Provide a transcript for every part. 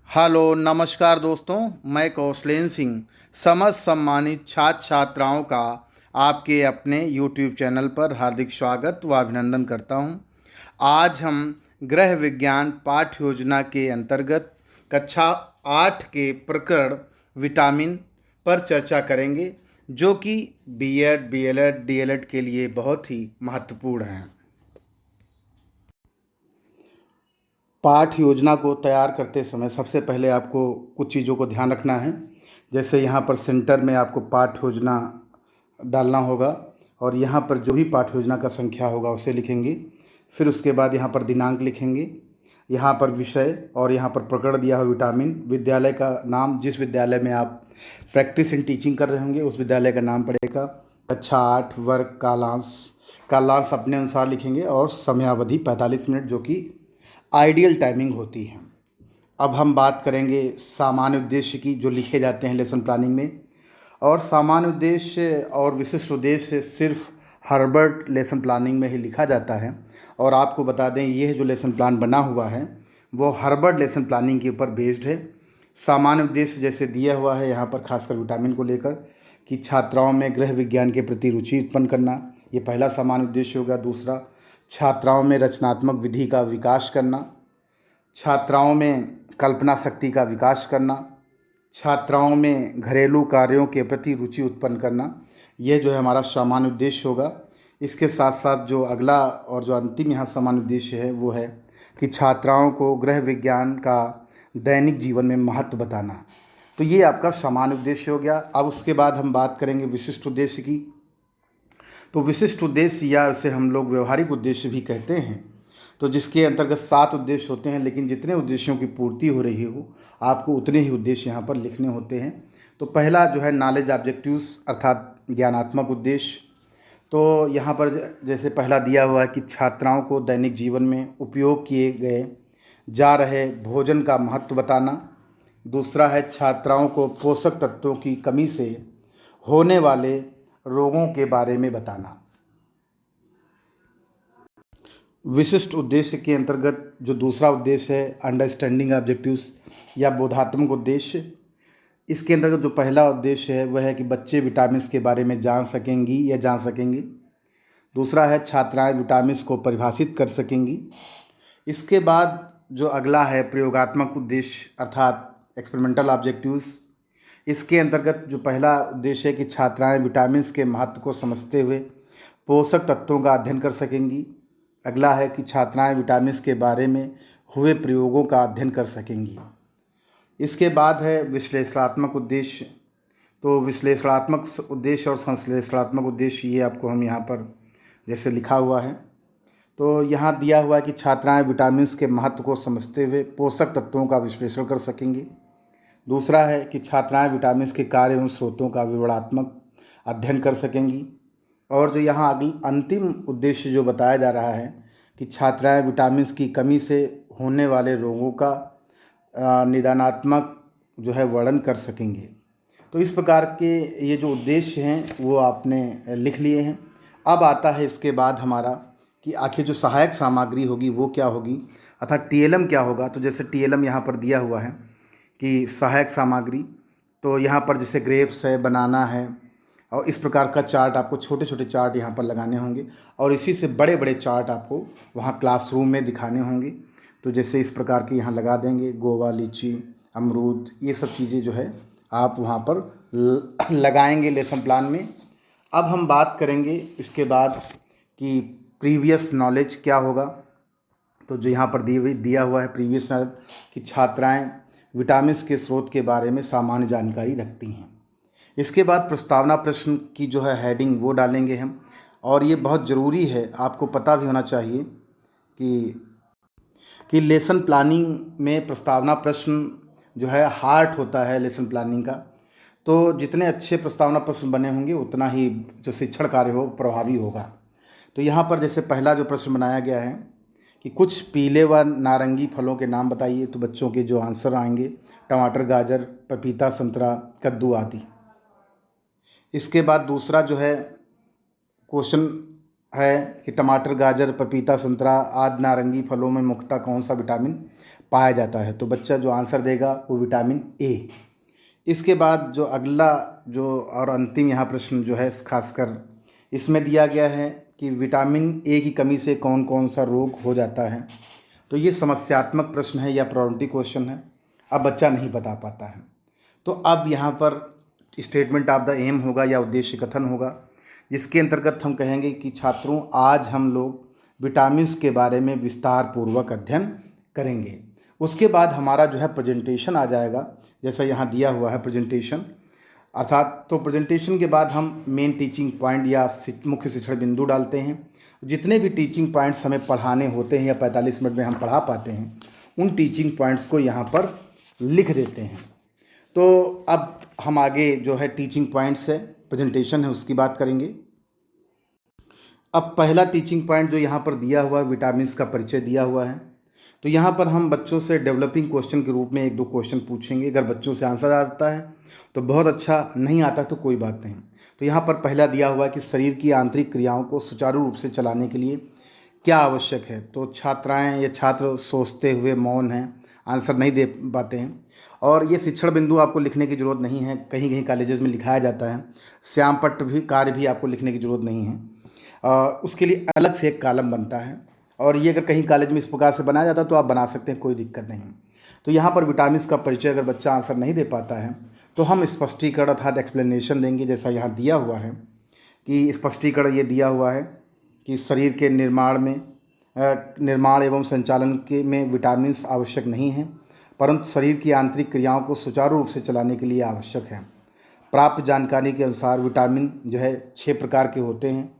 Hello नमस्कार दोस्तों। मैं कौशलेन सिंह समस्त सम्मानित छात्र छात्राओं का आपके अपने यूट्यूब चैनल पर हार्दिक स्वागत व अभिनंदन करता हूं। आज हम गृह विज्ञान पाठ्य योजना के अंतर्गत कक्षा 8 के प्रकरण विटामिन पर चर्चा करेंगे, जो कि बीएड, बीएलएड, डीएलएड के लिए बहुत ही महत्वपूर्ण हैं। पाठ योजना को तैयार करते समय सबसे पहले आपको कुछ चीज़ों को ध्यान रखना है। जैसे यहाँ पर सेंटर में आपको पाठ योजना डालना होगा और यहाँ पर जो भी पाठ योजना का संख्या होगा उसे लिखेंगे। फिर उसके बाद यहाँ पर दिनांक लिखेंगे, यहाँ पर विषय और यहाँ पर प्रकरण दिया हुआ विटामिन, विद्यालय का नाम, जिस विद्यालय में आप प्रैक्टिस इन टीचिंग कर रहे होंगे उस विद्यालय का नाम पड़ेगा। कक्षा 8 वर्ग कालांश अपने अनुसार लिखेंगे और समयावधि 45 मिनट, जो कि आइडियल टाइमिंग होती है। अब हम बात करेंगे सामान्य उद्देश्य की, जो लिखे जाते हैं लेसन प्लानिंग में। और सामान्य उद्देश्य और विशिष्ट उद्देश्य सिर्फ हर्बर्ट लेसन प्लानिंग में ही लिखा जाता है। और आपको बता दें, यह जो लेसन प्लान बना हुआ है वो हर्बर्ट लेसन प्लानिंग के ऊपर बेस्ड है। सामान्य उद्देश्य जैसे दिया हुआ है यहाँ पर, खासकर विटामिन को लेकर, कि छात्राओं में गृह विज्ञान के प्रति रुचि उत्पन्न करना, ये पहला सामान्य उद्देश्य होगा। दूसरा, छात्राओं में रचनात्मक विधि का विकास करना, छात्राओं में कल्पना शक्ति का विकास करना, छात्राओं में घरेलू कार्यों के प्रति रुचि उत्पन्न करना, यह जो है हमारा सामान्य उद्देश्य होगा। इसके साथ साथ जो अगला और जो अंतिम यहाँ सामान्य उद्देश्य है वो है कि छात्राओं को गृह विज्ञान का दैनिक जीवन में महत्व बताना। तो ये आपका सामान्य उद्देश्य हो गया। अब उसके बाद हम बात करेंगे विशिष्ट उद्देश्य की। तो विशिष्ट उद्देश्य या उसे हम लोग व्यवहारिक उद्देश्य भी कहते हैं, तो जिसके अंतर्गत 7 उद्देश्य होते हैं, लेकिन जितने उद्देश्यों की पूर्ति हो रही हो आपको उतने ही उद्देश्य यहाँ पर लिखने होते हैं। तो पहला जो है नॉलेज ऑब्जेक्टिव्स, अर्थात ज्ञानात्मक उद्देश्य। तो यहाँ पर जैसे पहला दिया हुआ है कि छात्राओं को दैनिक जीवन में उपयोग किए गए जा रहे भोजन का महत्व बताना। दूसरा है छात्राओं को पोषक तत्वों की कमी से होने वाले रोगों के बारे में बताना। विशिष्ट उद्देश्य के अंतर्गत जो दूसरा उद्देश्य है अंडरस्टैंडिंग ऑब्जेक्टिव्स या बोधात्मक उद्देश्य, इसके अंतर्गत जो पहला उद्देश्य है वह है कि बच्चे विटामिन के बारे में जान सकेंगी या जान सकेंगे। दूसरा है छात्राएं विटामिन को परिभाषित कर सकेंगी। इसके बाद जो अगला है प्रयोगात्मक उद्देश्य, अर्थात एक्सपेरिमेंटल ऑब्जेक्टिव्स। इसके अंतर्गत जो पहला उद्देश्य है कि छात्राएं विटामिन के महत्व को समझते हुए पोषक तत्वों का अध्ययन कर सकेंगी। अगला है कि छात्राएं विटामिन के बारे में हुए प्रयोगों का अध्ययन कर सकेंगी। इसके बाद है विश्लेषणात्मक उद्देश्य। तो विश्लेषणात्मक उद्देश्य और संश्लेषणात्मक उद्देश्य, ये आपको हम यहाँ पर जैसे लिखा हुआ है। तो यहाँ दिया हुआ है कि छात्राएं विटामिन के महत्व को समझते हुए पोषक तत्वों का विश्लेषण कर सकेंगी। दूसरा है कि छात्राएं विटामिन के कार्य एवं स्रोतों का विवरणात्मक अध्ययन कर सकेंगी। और जो यहाँ अंतिम उद्देश्य जो बताया जा रहा है कि छात्राएं विटामिन की कमी से होने वाले रोगों का निदानात्मक जो है वर्णन कर सकेंगे। तो इस प्रकार के ये जो उद्देश्य हैं वो आपने लिख लिए हैं। अब आता है इसके बाद हमारा कि आखिर जो सहायक सामग्री होगी वो क्या होगी, अर्थात टीएलएम क्या होगा। तो जैसे टीएलएम यहाँ पर दिया हुआ है कि सहायक सामग्री, तो यहाँ पर जैसे ग्रेप्स है, बनाना है, और इस प्रकार का चार्ट आपको छोटे छोटे चार्ट यहाँ पर लगाने होंगे और इसी से बड़े बड़े चार्ट आपको वहाँ क्लासरूम में दिखाने होंगे। तो जैसे इस प्रकार के यहाँ लगा देंगे, गोवा, लीची, अमरूद, ये सब चीज़ें जो है आप वहाँ पर लगाएंगे लेसन प्लान में। अब हम बात करेंगे इसके बाद कि प्रीवियस नॉलेज क्या होगा। तो जो यहाँ पर दिया हुआ है प्रीवियस नॉलेज, कि छात्राएँ विटामिन के स्रोत के बारे में सामान्य जानकारी रखती हैं। इसके बाद प्रस्तावना प्रश्न की जो है हेडिंग वो डालेंगे हम। और ये बहुत ज़रूरी है, आपको पता भी होना चाहिए कि लेसन प्लानिंग में प्रस्तावना प्रश्न जो है हार्ट होता है लेसन प्लानिंग का। तो जितने अच्छे प्रस्तावना प्रश्न बने होंगे उतना ही जो शिक्षण कार्य हो प्रभावी होगा। तो यहाँ पर जैसे पहला जो प्रश्न बनाया गया है कि कुछ पीले व नारंगी फलों के नाम बताइए। तो बच्चों के जो आंसर आएंगे टमाटर, गाजर, पपीता, संतरा, कद्दू आदि। इसके बाद दूसरा जो है क्वेश्चन है कि टमाटर, गाजर, पपीता, संतरा आदि नारंगी फलों में मुख्यतः कौन सा विटामिन पाया जाता है। तो बच्चा जो आंसर देगा वो विटामिन ए। इसके बाद जो अगला जो और अंतिम यहाँ प्रश्न जो है खासकर इसमें दिया गया है कि विटामिन ए की कमी से कौन कौन सा रोग हो जाता है। तो ये समस्यात्मक प्रश्न है या प्रॉब्लमेटिक क्वेश्चन है। अब बच्चा नहीं बता पाता है, तो अब यहाँ पर स्टेटमेंट ऑफ द एम होगा या उद्देश्य कथन होगा, जिसके अंतर्गत हम कहेंगे कि छात्रों आज हम लोग विटामिन्स के बारे में विस्तार पूर्वक अध्ययन करेंगे। उसके बाद हमारा जो है प्रेजेंटेशन आ जाएगा, जैसा यहाँ दिया हुआ है प्रेजेंटेशन, अर्थात तो प्रेजेंटेशन के बाद हम मेन टीचिंग पॉइंट या मुख्य शिक्षण बिंदु डालते हैं। जितने भी टीचिंग पॉइंट्स हमें पढ़ाने होते हैं या 45 मिनट में हम पढ़ा पाते हैं, उन टीचिंग पॉइंट्स को यहाँ पर लिख देते हैं। तो अब हम आगे जो है टीचिंग पॉइंट्स है, प्रेजेंटेशन है, उसकी बात करेंगे। अब पहला टीचिंग पॉइंट जो यहाँ पर दिया हुआ है, विटामिन्स का परिचय दिया हुआ है। तो यहाँ पर हम बच्चों से डेवलपिंग क्वेश्चन के रूप में 1-2 क्वेश्चन पूछेंगे। अगर बच्चों से आंसर आता है तो बहुत अच्छा, नहीं आता तो कोई बात नहीं। तो यहाँ पर पहला दिया हुआ है कि शरीर की आंतरिक क्रियाओं को सुचारू रूप से चलाने के लिए क्या आवश्यक है। तो छात्राएँ या छात्र सोचते हुए मौन हैं, आंसर नहीं दे पाते हैं। और ये शिक्षण बिंदु आपको लिखने की ज़रूरत नहीं है, कहीं कहीं कॉलेजेस में लिखाया जाता है। श्यामपट्ट भी कार्य भी आपको लिखने की ज़रूरत नहीं है, उसके लिए अलग से एक कॉलम बनता है। और ये अगर कहीं कॉलेज में इस प्रकार से बनाया जाता है तो आप बना सकते हैं, कोई दिक्कत नहीं। तो यहाँ पर विटामिन्स का परिचय अगर बच्चा आंसर नहीं दे पाता है तो हम स्पष्टीकरण अर्थात एक्सप्लेनेशन देंगे, जैसा यहाँ दिया हुआ है कि स्पष्टीकरण ये दिया हुआ है कि शरीर के निर्माण एवं संचालन के में विटामिन्स आवश्यक नहीं हैं, परंतु शरीर की आंतरिक क्रियाओं को सुचारू रूप से चलाने के लिए आवश्यक है। प्राप्त जानकारी के अनुसार विटामिन जो है 6 प्रकार के होते हैं।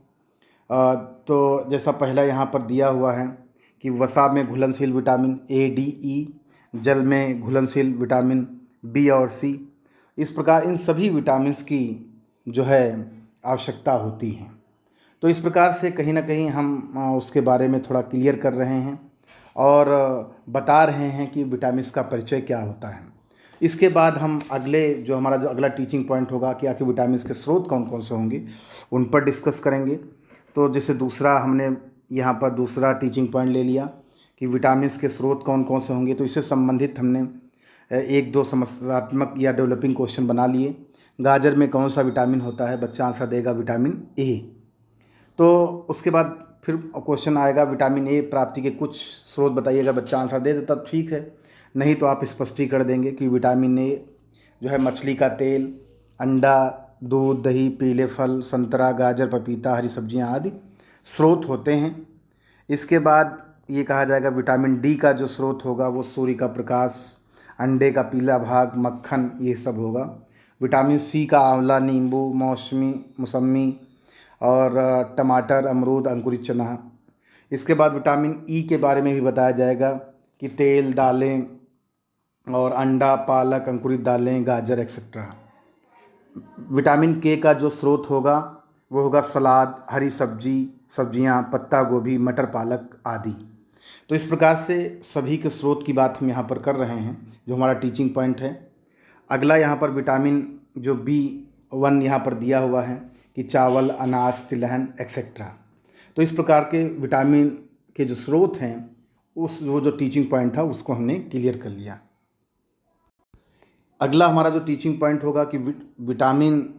तो जैसा पहला यहाँ पर दिया हुआ है कि वसा में घुलनशील विटामिन ए, डी, ई, जल में घुलनशील विटामिन बी और सी। इस प्रकार इन सभी विटामिन्स की जो है आवश्यकता होती है। तो इस प्रकार से कहीं ना कहीं हम उसके बारे में थोड़ा क्लियर कर रहे हैं और बता रहे हैं कि विटामिन्स का परिचय क्या होता है। इसके बाद हम हमारा जो अगला टीचिंग पॉइंट होगा कि आखिर विटामिन्स के स्रोत कौन कौन से होंगे, उन पर डिस्कस करेंगे। तो जैसे हमने यहाँ पर दूसरा टीचिंग पॉइंट ले लिया कि विटामिन्स के स्रोत कौन कौन से होंगे। तो इससे संबंधित हमने 1-2 समस्यात्मक या डेवलपिंग क्वेश्चन बना लिए। गाजर में कौन सा विटामिन होता है, बच्चा आंसर देगा विटामिन ए। तो उसके बाद फिर क्वेश्चन आएगा विटामिन ए प्राप्ति के कुछ स्रोत बताइएगा, बच्चा आंसर दे देता ठीक है, नहीं तो आप स्पष्टीकरण देंगे कि विटामिन ए जो है मछली का तेल, अंडा, दूध, दही, पीले फल, संतरा, गाजर, पपीता, हरी सब्जियां आदि स्रोत होते हैं। इसके बाद ये कहा जाएगा विटामिन डी का जो स्रोत होगा वो सूर्य का प्रकाश, अंडे का पीला भाग, मक्खन, ये सब होगा। विटामिन सी का आंवला, नींबू, मौसमी और टमाटर, अमरूद, अंकुरित चना। इसके बाद विटामिन ई के बारे में भी बताया जाएगा कि तेल, दालें और अंडा, पालक, अंकुरित दालें, गाजर एक्सेट्रा। विटामिन के का जो स्रोत होगा वो होगा सलाद, हरी सब्जियां, पत्ता गोभी, मटर, पालक आदि। तो इस प्रकार से सभी के स्रोत की बात हम यहाँ पर कर रहे हैं, जो हमारा टीचिंग पॉइंट है। अगला यहाँ पर विटामिन जो B1 यहाँ पर दिया हुआ है कि चावल, अनाज, तिलहन एक्सेट्रा। तो इस प्रकार के विटामिन के जो स्रोत हैं वो जो टीचिंग पॉइंट था उसको हमने क्लियर कर लिया। अगला हमारा जो टीचिंग पॉइंट होगा कि विटामिन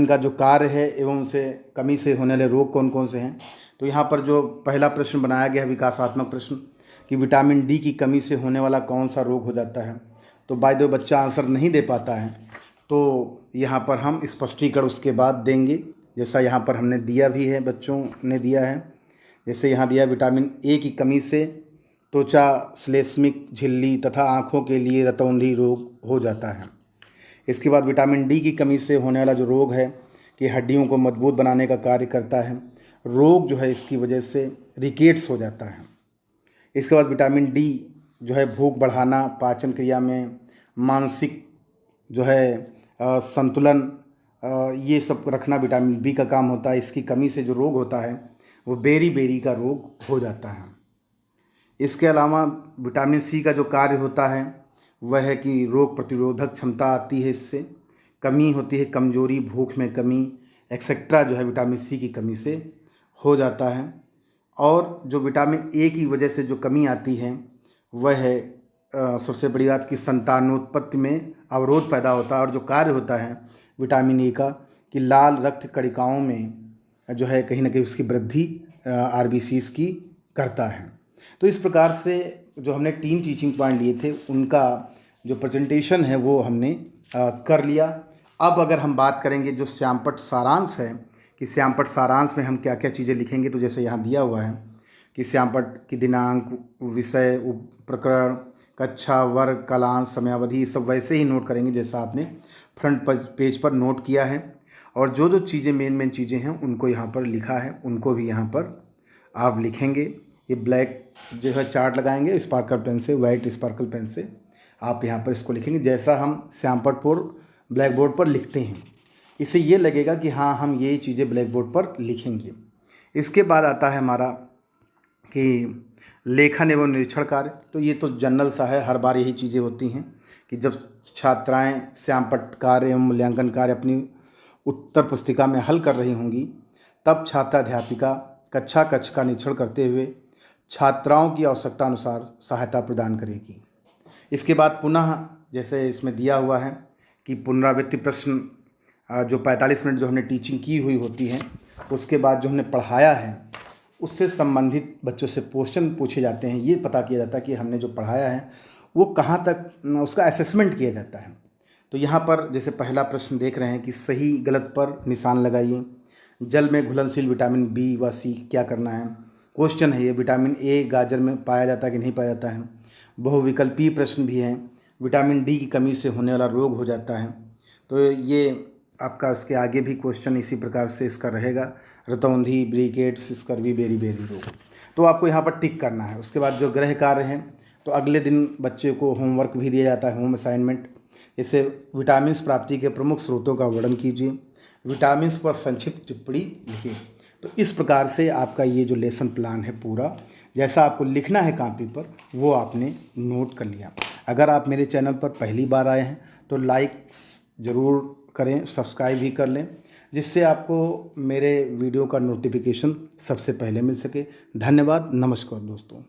का जो कार्य है एवं उसे कमी से होने वाले रोग कौन कौन से हैं। तो यहाँ पर जो पहला प्रश्न बनाया गया है विकासात्मक प्रश्न कि विटामिन डी की कमी से होने वाला कौन सा रोग हो जाता है। तो बाय द वे बच्चा आंसर नहीं दे पाता है तो यहाँ पर हम स्पष्टीकरण उसके बाद देंगे, जैसा यहाँ पर हमने दिया भी है, बच्चों ने दिया है। जैसे यहाँ दिया विटामिन ए की कमी से त्वचा, श्लेष्मिक झिल्ली तथा आँखों के लिए रतौंधी रोग हो जाता है। इसके बाद विटामिन डी की कमी से होने वाला जो रोग है कि हड्डियों को मजबूत बनाने का कार्य करता है। रोग जो है इसकी वजह से रिकेट्स हो जाता है। इसके बाद विटामिन डी जो है भूख बढ़ाना, पाचन क्रिया में, मानसिक जो है संतुलन, ये सब रखना विटामिन बी का काम होता है। इसकी कमी से जो रोग होता है वो बेरी का रोग हो जाता है। इसके अलावा विटामिन सी का जो कार्य होता है वह है कि रोग प्रतिरोधक क्षमता आती है, इससे कमी होती है, कमजोरी, भूख में कमी एक्सेट्रा जो है विटामिन सी की कमी से हो जाता है। और जो विटामिन ए की वजह से जो कमी आती है वह है सबसे बड़ी बात कि संतानोत्पत्ति में अवरोध पैदा होता है, और जो कार्य होता है विटामिन ए का कि लाल रक्त कणिकाओं में जो है कहीं ना कहीं उसकी वृद्धि आरबीसीज की करता है। तो इस प्रकार से जो हमने 3 टीचिंग पॉइंट लिए थे उनका जो प्रेजेंटेशन है वो हमने कर लिया। अब अगर हम बात करेंगे जो श्यामपट्ट सारांश है कि श्यामपट्ट सारांश में हम क्या क्या चीज़ें लिखेंगे, तो जैसे यहाँ दिया हुआ है कि श्यामपट्ट की दिनांक, विषय, प्रकरण, कक्षा, वर्ग, कालांश, समयावधि सब वैसे ही नोट करेंगे जैसा आपने फ्रंट पेज पर नोट किया है। और जो जो चीज़ें मेन चीज़ें हैं उनको यहाँ पर लिखा है उनको भी यहाँ पर आप लिखेंगे। ये ब्लैक जो है चार्ट लगाएंगे स्पार्कल पेन से, वाइट स्पार्कल पेन से आप यहाँ पर इसको लिखेंगे जैसा हम श्यामपट्ट पर ब्लैक बोर्ड पर लिखते हैं। इससे ये लगेगा कि हाँ हम ये चीज़ें ब्लैक बोर्ड पर लिखेंगे। इसके बाद आता है हमारा कि लेखन एवं निरीक्षण कार्य। तो ये तो जनरल सा है, हर बार यही चीज़ें होती हैं कि जब छात्राएं श्यामपट्ट कार्य एवं मूल्यांकन कार्य अपनी उत्तर पुस्तिका में हल कर रही होंगी तब छात्राध्यापिका कक्षा का निरीक्षण करते हुए छात्राओं की आवश्यकता अनुसार सहायता प्रदान करेगी। इसके बाद पुनः जैसे इसमें दिया हुआ है कि पुनरावृत्ति प्रश्न जो 45 मिनट जो हमने टीचिंग की हुई होती है उसके बाद जो हमने पढ़ाया है उससे संबंधित बच्चों से क्वेश्चन पूछे जाते हैं। ये पता किया जाता है कि हमने जो पढ़ाया है वो कहाँ तक उसका असेसमेंट किया जाता है। तो यहाँ पर जैसे पहला प्रश्न देख रहे हैं कि सही गलत पर निशान लगाइए। जल में घुलनशील विटामिन बी व सी क्या करना है, क्वेश्चन है ये। विटामिन ए गाजर में पाया जाता है कि नहीं पाया जाता है। बहुविकल्पीय प्रश्न भी हैं, विटामिन डी की कमी से होने वाला रोग हो जाता है। तो ये आपका उसके आगे भी क्वेश्चन इसी प्रकार से इसका रहेगा, रतौंधी, ब्रिकेट्स, स्कर्वी, बेरी रोग। तो आपको यहाँ पर टिक करना है। उसके बाद जो गृह कार्य हैं तो अगले दिन बच्चे को होमवर्क भी दिया जाता है, होम असाइनमेंट। इससे विटामिन प्राप्ति के प्रमुख स्रोतों का वर्णन कीजिए, विटामिन पर संक्षिप्त टिप्पणी लिखिए। तो इस प्रकार से आपका ये जो लेसन प्लान है पूरा जैसा आपको लिखना है कापी पर वो आपने नोट कर लिया। अगर आप मेरे चैनल पर पहली बार आए हैं तो लाइक ज़रूर करें, सब्सक्राइब भी कर लें जिससे आपको मेरे वीडियो का नोटिफिकेशन सबसे पहले मिल सके। धन्यवाद, नमस्कार दोस्तों।